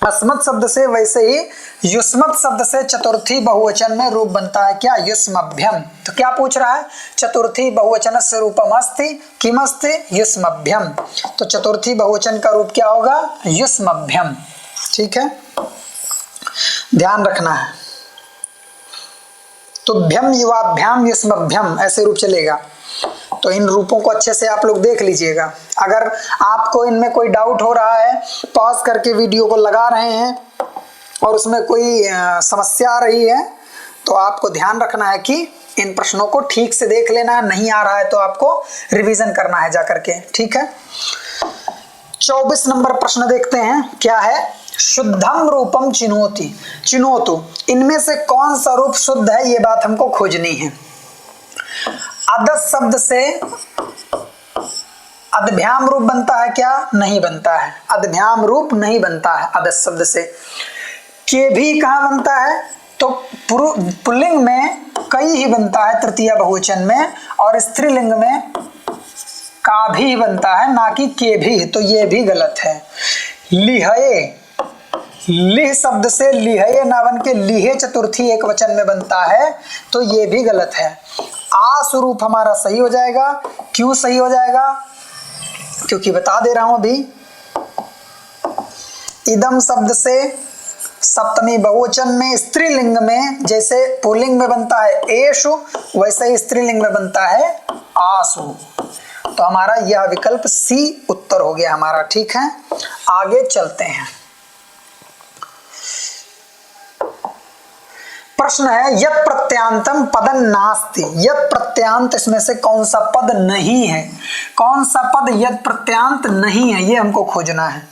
अस्मत् शब्द से, वैसे ही युष्मत् शब्द से चतुर्थी बहुवचन में रूप बनता है क्या? युष्मभ्यम। तो क्या पूछ रहा है? चतुर्थी बहुवचन से रूपम अस्ति किमस्ति? युष्मभ्यम। तो चतुर्थी बहुवचन का रूप क्या होगा? युष्मभ्यम। ठीक है, ध्यान रखना है। तुभ्यम युवाभ्याम युष्मभ्यम ऐसे रूप चलेगा। तो इन रूपों को अच्छे से आप लोग देख लीजिएगा। अगर आपको इनमें कोई डाउट हो रहा है, पॉज करके वीडियो को लगा रहे हैं और उसमें कोई समस्या आ रही है, तो आपको ध्यान रखना है कि इन प्रश्नों को ठीक से देख लेना है। नहीं आ रहा है तो आपको रिवीजन करना है जाकर के। ठीक है, 24 नंबर प्रश्न देखते हैं क्या है। शुद्धम रूपम चिनोति, चिनोतु, इनमें से कौन सा रूप शुद्ध है, ये बात हमको खोजनी है। अदस शब्द से अदभ्याम रूप बनता है क्या? नहीं बनता है, अदभ्याम रूप नहीं बनता है अदस शब्द से। के भी कहाँ बनता है? तो पुल्लिंग में कई ही बनता है तृतीय बहुवचन में, और स्त्रीलिंग में का भी बनता है ना कि के भी, तो ये भी गलत है। लिहये, लिह शब्द से लिहये ना बन के लिहे चतुर्थी एक वचन में बनता है, तो ये भी गलत है। आ स्वरूप हमारा सही हो जाएगा। क्यों सही हो जाएगा? क्योंकि बता दे रहा हूं अभी। इदम शब्द से सप्तमी बहुवचन में स्त्रीलिंग में जैसे पुल्लिंग में बनता है एषु, वैसे ही स्त्रीलिंग में बनता है आसु। तो हमारा यह विकल्प सी उत्तर हो गया हमारा। ठीक है, आगे चलते हैं। प्रश्न है यत् प्रत्यांतम पदं नास्ति। यत् प्रत्यांत इसमें से कौन सा पद नहीं है? कौन सा पद यत् प्रत्यांत नहीं है, ये हमको खोजना है।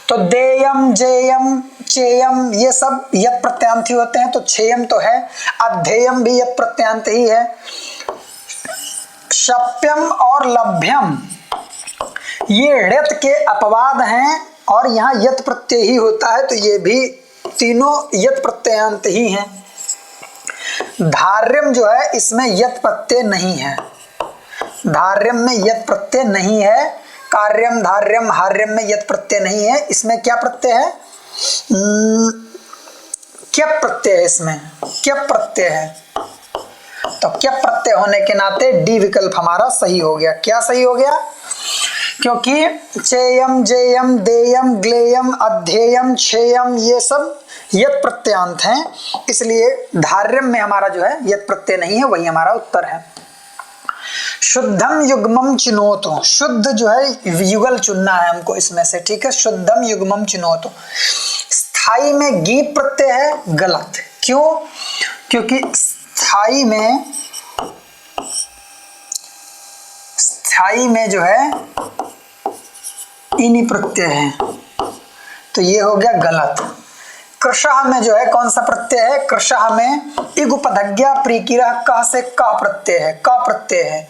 तो देयम, जेयम, चेयम ये सब यत् प्रत्यांत ही होते हैं, तो छेयम तो है। अध्येयम भी यत् प्रत्यांत ही है। शप्यम और लभ्यम ये ऋत के अपवाद हैं, और यहाँ यत् प्रत्यय ही होता है, तो ये भी तीनों यत् प्रत्यांत ही हैं। धार्यम जो है इसमें यत् प्रत्यय नहीं है, धार्यम में यत् प्रत्यय नहीं है। कार्यम, धार्यम, हार्यम में यत् प्रत्यय नहीं है। इसमें क्या प्रत्यय है? क्यप प्रत्यय है, इसमें क्यप प्रत्यय है। तो क्यप प्रत्यय होने के नाते डी विकल्प हमारा सही हो गया। क्या सही हो गया? क्योंकि चेयम, जेयम, देयम, ग्लेयम, अध्येयम, छेयम ये सब यत् प्रत्यांत हैं, इसलिए धार्यम में हमारा जो है यत् प्रत्यय नहीं है, वही हमारा उत्तर है। शुद्धम युग्मम चिनोतु, शुद्ध जो है युगल चुनना है हमको इसमें से, ठीक है। शुद्धम युग्मम चिनोतु। स्थाई में गी प्रत्यय है, गलत। क्यों? क्योंकि स्थाई में जो है इनी प्रत्यय है, तो ये हो गया गलत। कृशः में जो है कौन सा प्रत्यय है? कृशः में इगुपधज्ञा प्रीकिरः क से क प्रत्यय है, क प्रत्यय है।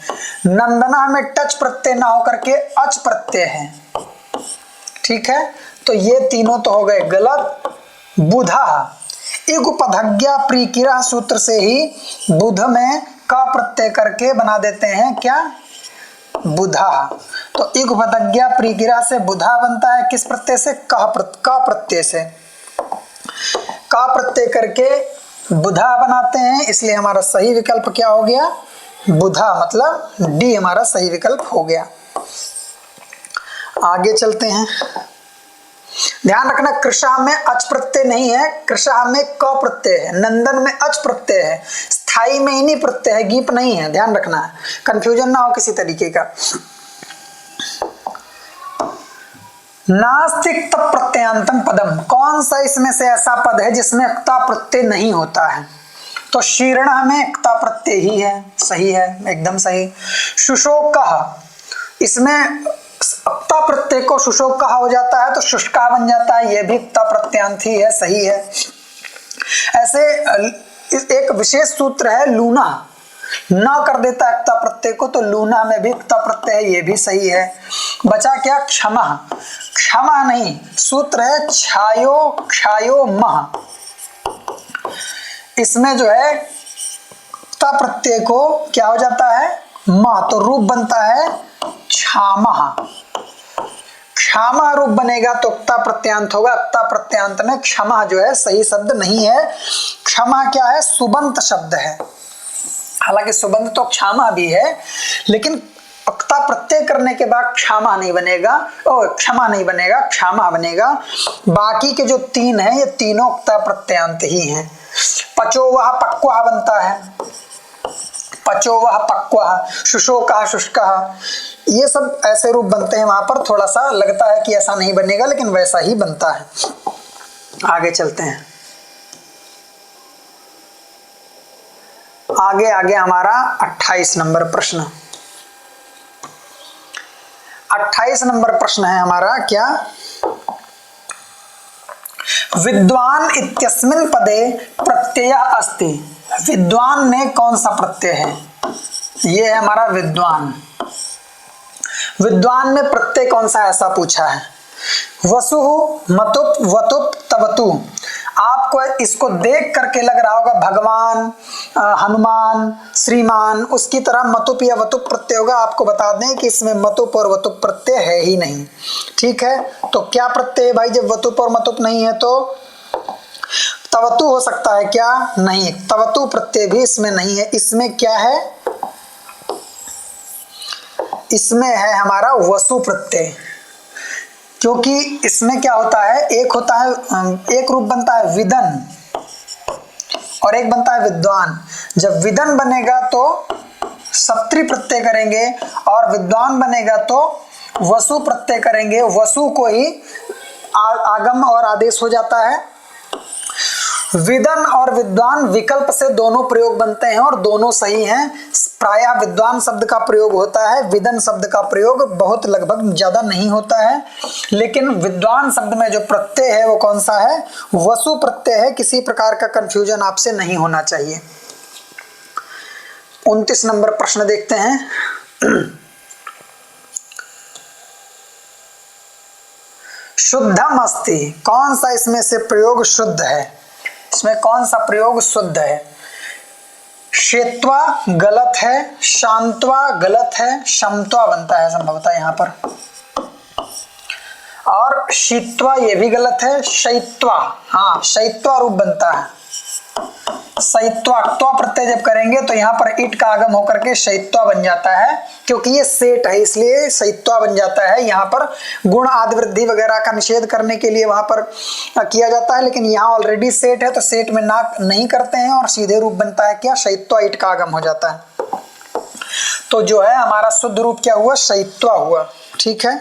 नंदना में टच प्रत्यय ना होकर के अच प्रत्यय है, ठीक है। तो ये तीनों तो हो गए गलत। बुधा, इगुपधज्ञा प्रीकिरः सूत्र से ही बुध में क प्रत्यय करके बना देते हैं क्या? बुधा। तो इगुपधज्ञा प्रीकिरः से बुधा बनता है किस प्रत्यय से? क प्रत्यय से। का प्रत्यय करके बुधा बनाते हैं, इसलिए हमारा सही विकल्प क्या हो गया? बुधा, मतलब डी हमारा सही विकल्प हो गया। आगे चलते हैं। ध्यान रखना, कृशा में अच प्रत्यय नहीं है, कृशा में क प्रत्यय है, नंदन में अच प्रत्यय है, स्थाई में इनी प्रत्यय है, गीप नहीं है। ध्यान रखना है, कंफ्यूजन ना हो किसी तरीके का। नास्ति क्त प्रत्ययांतम पदम, कौन सा इसमें से ऐसा पद है जिसमें क्ता प्रत्यय नहीं होता है? तो शीर्ण में क्ता प्रत्यय ही है, सही है, एकदम सही। शुशोकः, इसमें क्ता प्रत्यय को शुशोकः हो जाता है तो शुष्का बन जाता है, यह भी क्ता प्रत्यांत ही है, सही है। ऐसे एक विशेष सूत्र है लूना, ना कर देता है क्ता प्रत्यय को, तो लूना में भी क्ता प्रत्यय है, ये भी सही है। बचा क्या? क्षमा, क्षमा नहीं, सूत्र है क्षायो क्षायो मह, इसमें जो है क्ता प्रत्यय को क्या हो जाता है? म, तो रूप बनता है क्षामा। क्षमा रूप बनेगा तो क्ता प्रत्यांत होगा, क्ता प्रत्यांत में क्षमा जो है सही शब्द नहीं है। क्षमा क्या है? सुबंत शब्द है, हालांकि सुबंध तो क्षमा भी है, लेकिन क्ता प्रत्यय करने के बाद क्षमा नहीं बनेगा, क्षमा नहीं बनेगा, क्षमा बनेगा। बाकी के जो तीन हैं ये तीनों क्ता प्रत्यांत ही हैं। पचोवह पक्वा बनता है, पचोवह पक्वा, शुशोकः शुष्कः, ये सब ऐसे रूप बनते हैं। वहां पर थोड़ा सा लगता है कि ऐसा नहीं बनेगा, लेकिन वैसा ही बनता है। आगे चलते हैं। आगे हमारा 28 नंबर प्रश्न। 28 नंबर प्रश्न है हमारा क्या? विद्वान इत्यस्मिन् पदे प्रत्यय अस्ति, विद्वान में कौन सा प्रत्यय है? ये है हमारा विद्वान। विद्वान में प्रत्यय कौन सा ऐसा पूछा है? वसु, मतुप, वतुप, तवतु। आपको इसको देख करके लग रहा होगा भगवान, हनुमान, श्रीमान, उसकी तरह मतुप या वतुप प्रत्यय होगा। आपको बता दें कि इसमें मतुप और वतुप प्रत्यय है ही नहीं, ठीक है। तो क्या प्रत्यय है भाई जब वतुप और मतुप नहीं है? तो तवतु हो सकता है क्या? नहीं, तवतु प्रत्यय भी इसमें नहीं है। इसमें क्या है? इसमें है हमारा वसु प्रत्यय, क्योंकि इसमें क्या होता है? एक होता है, एक रूप बनता है विदन और एक बनता है विद्वान। जब विदन बनेगा तो सप्तरी प्रत्यय करेंगे और विद्वान बनेगा तो वसु प्रत्यय करेंगे। वसु को ही आगम और आदेश हो जाता है। विदन और विद्वान विकल्प से दोनों प्रयोग बनते हैं और दोनों सही हैं। प्रायः विद्वान शब्द का प्रयोग होता है, विदन शब्द का प्रयोग बहुत लगभग ज्यादा नहीं होता है। लेकिन विद्वान शब्द में जो प्रत्यय है वो कौन सा है? वसु प्रत्यय है। किसी प्रकार का कंफ्यूजन आपसे नहीं होना चाहिए। 29 नंबर प्रश्न देखते हैं। शुद्धम अस्ति, कौन सा इसमें से प्रयोग शुद्ध है? इसमें कौन सा प्रयोग शुद्ध है? शेत्वा गलत है, शांत्वा गलत है, शमत्वा बनता है संभवतः यहाँ पर, और शीत्वा ये भी गलत है, शैत्वा, हाँ शैत्वा रूप बनता है। शैत्वा, त्वा प्रत्यय जब करेंगे तो यहाँ पर ईट का आगम होकर के शैत्वा बन जाता है, क्योंकि ये सेट है इसलिए शैत्वा बन जाता है। यहाँ पर गुण आदि वृद्धि वगैरह का निषेध करने के लिए वहां पर किया जाता है, लेकिन यहाँ ऑलरेडी सेट है तो सेट में ना नहीं करते हैं और सीधे रूप बनता है क्या? शैत्वा, ईट का आगम हो जाता है। तो जो है हमारा शुद्ध रूप क्या हुआ, शयित्वा हुआ। ठीक है,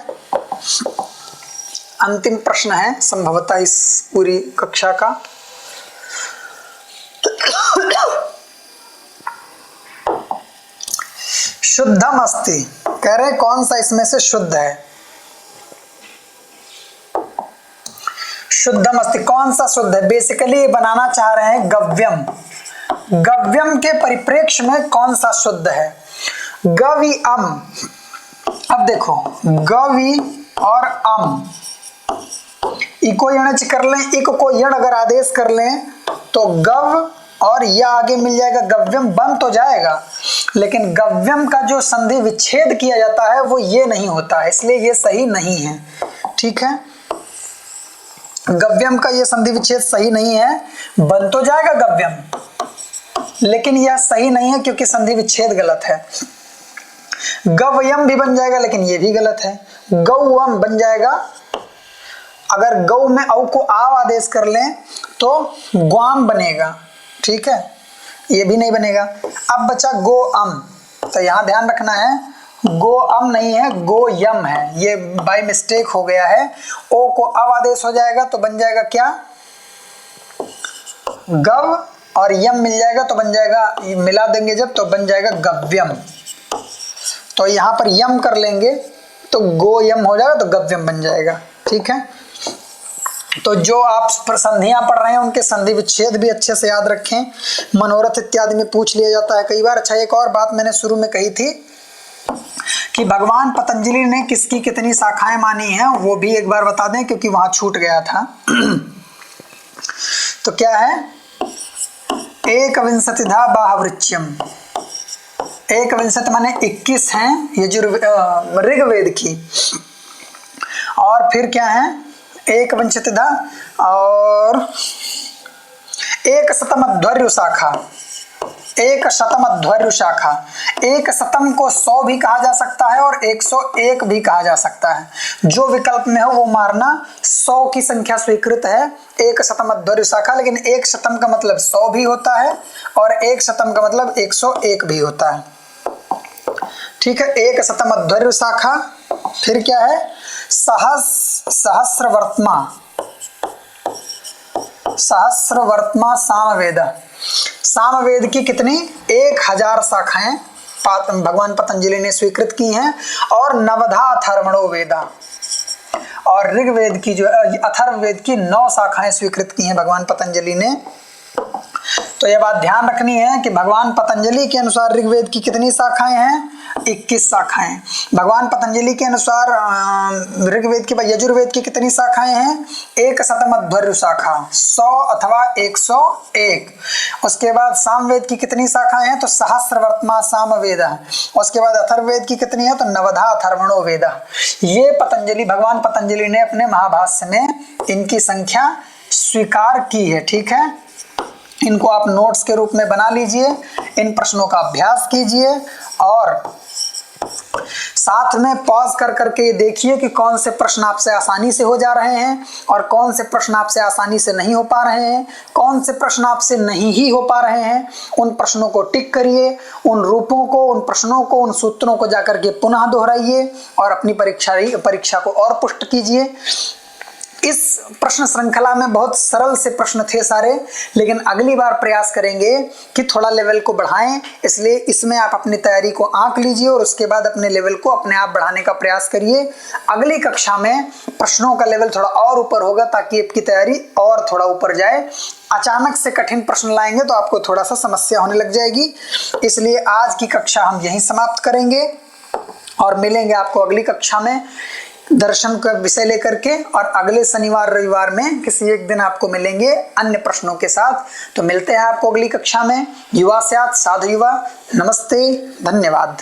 अंतिम प्रश्न है संभवतः इस पूरी कक्षा का। शुद्धम अस्ति, कह रहे कौन सा इसमें से शुद्ध है। शुद्धम अस्ति, कौन सा शुद्ध है। बेसिकली बनाना चाह रहे हैं गव्यम। गव्यम के परिप्रेक्ष्य में कौन सा शुद्ध है। गवि अम, अब देखो गवि और अम इको यणच कर लें, इक को यण अगर आदेश कर लें तो गव और या आगे मिल जाएगा, गव्यम बन तो जाएगा, लेकिन गव्यम का जो संधि विच्छेद किया जाता है वो ये नहीं होता है, इसलिए ये सही नहीं है। ठीक है, गव्यम का ये संधि विच्छेद सही नहीं है। बन तो जाएगा गव्यम, लेकिन यह सही नहीं है क्योंकि संधि विच्छेद गलत है। गवयम भी बन जाएगा, लेकिन ये भी गलत है। गौवम बन जाएगा, अगर गौ में औ को आव आदेश कर लें तो ग्वाम बनेगा। ठीक है, ये भी नहीं बनेगा। अब बचा गो अम, तो यहां ध्यान रखना है गो अम नहीं है, गो यम है, ये बाय मिस्टेक हो गया है। ओ को अव आदेश हो जाएगा तो बन जाएगा क्या, गव, और यम मिल जाएगा तो बन जाएगा, मिला देंगे जब तो बन जाएगा गव्यम। तो यहां पर यम कर लेंगे तो गो यम हो जाएगा तो गव्यम बन जाएगा। ठीक है, तो जो आप संधियां पढ़ रहे हैं उनके संधि विच्छेद भी अच्छे से याद रखें, मनोरथ इत्यादि में पूछ लिया जाता है कई बार। अच्छा, एक और बात मैंने शुरू में कही थी कि भगवान पतंजलि ने किसकी कितनी शाखाएं मानी हैं, वो भी एक बार बता दें क्योंकि वहां छूट गया था। तो क्या है, एकविंशतिधा बाहवृच्यम, एकविंशति माने 21 हैं ऋग्वेद की, और फिर क्या है एकविंशतिधा और एक शतम अध्वर्यु शाखा, एक शतम अध्वर्यु शाखा। एक शतम को 100 भी कहा जा सकता है और 101 भी कहा जा सकता है, जो विकल्प में हो वो मारना। 100 की संख्या स्वीकृत है, एक शतम अध्वर्यु शाखा, लेकिन एक शतम का मतलब 100 भी होता है और एक शतम का मतलब 101 भी होता है। ठीक है, एक शतम अध्वर्यु शाखा। फिर क्या है, सहस्रवर्त्मा, सहस्रवर्त्मा सामवेद। सामवेद की कितनी 1000 शाखाएं भगवान पतंजलि ने स्वीकृत की हैं, और नवधा अथर्वणो वेदा, और ऋग्वेद की जो अथर्ववेद की 9 शाखाएं स्वीकृत की हैं भगवान पतंजलि ने। तो यह बात ध्यान रखनी है कि भगवान पतंजलि के अनुसार ऋग्वेद की कितनी शाखाएं हैं, 21 शाखाएं। भगवान पतंजलि के अनुसार ऋग्वेद की यजुर्वेद की कितनी शाखाएं हैं, एक शतम अध्वर्यु शाखा, 100 अथवा 101। उसके बाद सामवेद की कितनी शाखाएं हैं, तो सहस्रवर्त्मा सामवेद। उसके बाद अथर्ववेद की कितनी है, तो नवधा अथर्वणो वेद। ये पतंजलि भगवान पतंजलि ने अपने महाभाष्य में इनकी संख्या स्वीकार की है। ठीक है, इनको आप नोट्स के रूप में बना लीजिए, इन प्रश्नों का अभ्यास कीजिए और साथ में पॉज कर करके देखिए कि कौन से प्रश्न आपसे आसानी से हो जा रहे हैं और कौन से प्रश्न आपसे आसानी से नहीं हो पा रहे हैं, कौन से प्रश्न आपसे नहीं ही हो पा रहे हैं। उन प्रश्नों को टिक करिए, उन रूपों को, उन प्रश्नों को, उन सूत्रों को जाकर के पुनः दोहराइए और अपनी परीक्षा को और पुष्ट कीजिए। इस प्रश्न श्रृंखला में बहुत सरल से प्रश्न थे सारे, लेकिन अगली बार प्रयास करेंगे कि थोड़ा लेवल को बढ़ाएं, इसलिए इसमें आप अपनी तैयारी को आंक लीजिए और उसके बाद अपने लेवल को अपने आप बढ़ाने का प्रयास करिए। अगली कक्षा में प्रश्नों का लेवल थोड़ा और ऊपर होगा ताकि आपकी तैयारी और थोड़ा ऊपर जाए। अचानक से कठिन प्रश्न लाएंगे तो आपको थोड़ा सा समस्या होने लग जाएगी, इसलिए आज की कक्षा हम यहीं समाप्त करेंगे और मिलेंगे आपको अगली कक्षा में दर्शन का विषय लेकर के, और अगले शनिवार रविवार में किसी एक दिन आपको मिलेंगे अन्य प्रश्नों के साथ। तो मिलते हैं आपको अगली कक्षा में। युवा स्यात् साधु युवा। नमस्ते, धन्यवाद।